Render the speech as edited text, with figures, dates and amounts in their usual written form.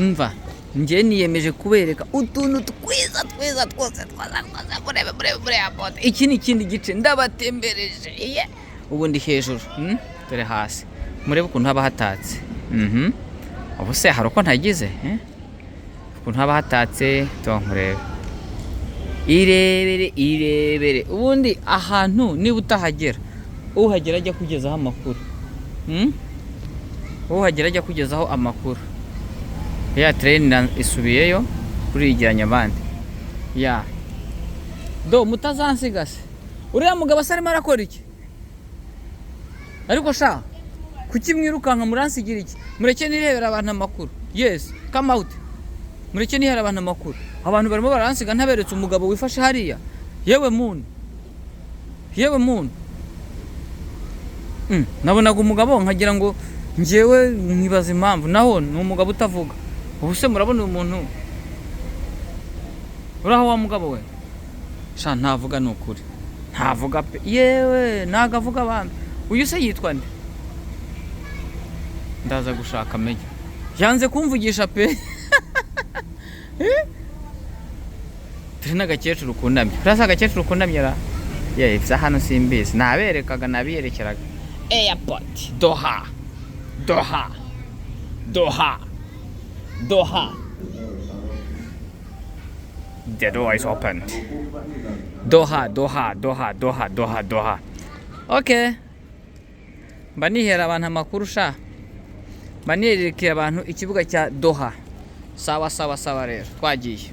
umva njye niyemeje kubereka utuntu twiza twose murebe airport. Iki ni ikindi gice ndabatembereje ubu ndi hejuru dore hasi murebe ukuntu haba hatatse. Ubu se hari uko ntagize ukuntu haba hatatse murebe irebere ubundi ahantu niba utahagera uhagera ajya kugezaho amakuru uhagera ajya kugezaho amakuru. Ya train isubiyeyo kurigiranya abandi ya do mutazansigase. Uriya mugabo asarimo arakora iki ariko sha kuki mwirukanka muransigira iki? Mureke nirebera abantu amakuru. Yes come out. Mureke nihera abantu amakuru. Abantu barimo baransiga ntaberetse umugabo wifashe hariya. Yewe muntu nabonaga umugabo nkagira ngo njyewe nkibaza impamvu naho ni umugabo utavuga. Ubu se murabona umuntu uraho wa mugabo we sha ntavuga n'ukuri ntavuga pe yewe nagavuga abantu. Uyu se yitwa nde? Ndaza gushaka menye yanze kumvugisha pe. Turi n'agakecuru kundamye. Urasa agakecuru kundamye ra ibya hano simbizi naberekaga nabiyerekeraga. Airport Doha. The door is open. Doha. Okay. Banihera abantu amakuru sha. Baniyerekera abantu ikibuga cya Doha. Sawa rero twagiye.